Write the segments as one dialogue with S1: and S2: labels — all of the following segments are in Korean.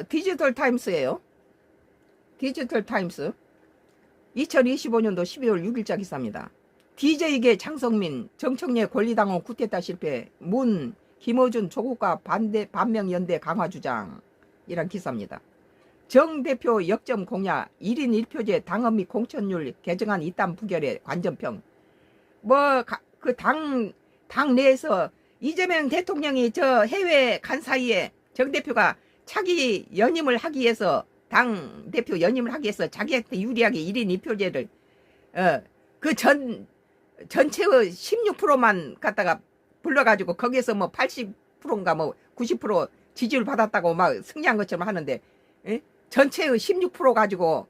S1: 디지털 타임스예요. 디지털 타임스 2025년도 12월 6일자 기사입니다. DJ계 장성민 정청래 권리당원 쿠데타 실패 문 김어준 조국과 반명연대 강화 주장 이란 기사입니다. 정 대표 역점 공약 1인 1표제 당헌 및 공천률 개정안 이딴 부결의 관전평. 그 당 내에서 이재명 대통령이 저 해외 간 사이에 정 대표가 차기 연임을 하기 위해서 당 대표 연임을 하기 위해서 자기한테 유리하게 1인 2표제를 전체의 16%만 갖다가 불러가지고 거기에서 뭐 80%인가 뭐 90% 지지를 받았다고 막 승리한 것처럼 하는데 전체의 16% 가지고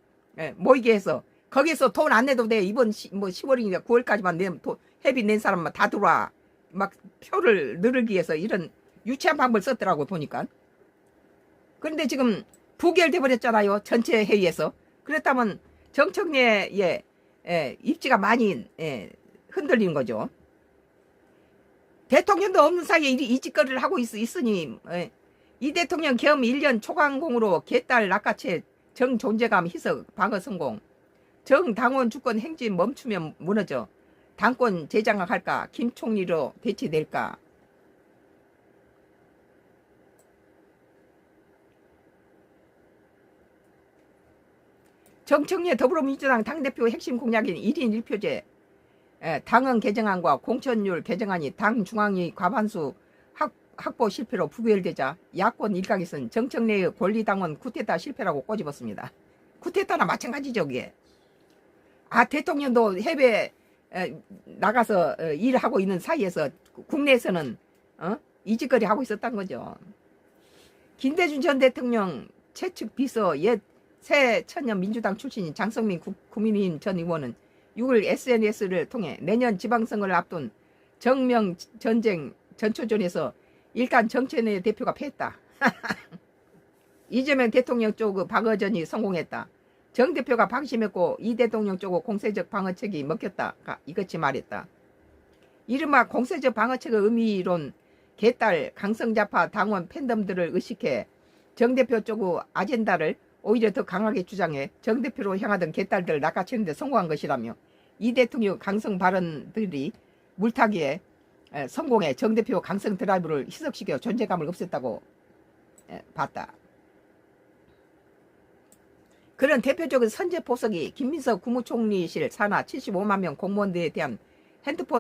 S1: 모이게 해서 거기에서 돈 안 내도 돼. 이번 뭐 10월이니까 9월까지만 내면 회비 낸 사람만 다 들어와. 막 표를 늘기 위해서 이런 유치한 방법을 썼더라고 보니까. 그런데 지금 부결돼 버렸잖아요. 전체 회의에서. 그렇다면 정청래의 입지가 많이 흔들리는 거죠. 대통령도 없는 사이에 이 짓거리를 하고 있으니 이 대통령 겸 1년 초강공으로 개딸 낚아채 정존재감 희석 방어 성공. 정당원 주권 행진 멈추면 무너져. 당권 재장악할까? 김 총리로 대치될까? 정청래 더불어민주당 당대표 핵심 공약인 1인 1표제 당헌 개정안과 공천률 개정안이 당 중앙위 과반수 확보 실패로 부결되자 야권 일각에서는 정청래의 권리당원 쿠데타 실패라고 꼬집었습니다. 쿠데타나 마찬가지죠. 그게. 대통령도 해외 나가서 일하고 있는 사이에서 국내에서는 이 짓거리 하고 있었던 거죠. 김대중 전 대통령 최측 비서 옛 새천년 민주당 출신인 장성민 국민의힘 전 의원은 6월 SNS를 통해 내년 지방선거를 앞둔 정명 전쟁 전초전에서 일단 정청래 대표가 패했다. 이재명 대통령 쪽 방어전이 성공했다. 정 대표가 방심했고 이 대통령 쪽 공세적 방어책이 먹혔다. 이같이 말했다. 이른바 공세적 방어책의 의미론 개딸 강성좌파 당원 팬덤들을 의식해 정 대표 쪽 아젠다를 오히려 더 강하게 주장해 정 대표로 향하던 개딸들을 낚아채는 데 성공한 것이라며 이 대통령 강성 발언들이 물타기에 성공해 정 대표 강성 드라이브를 희석시켜 존재감을 없앴다고 봤다. 그런 대표적인 선제 포석이 김민석 국무총리실 산하 75만 명 공무원들에 대한 핸드폰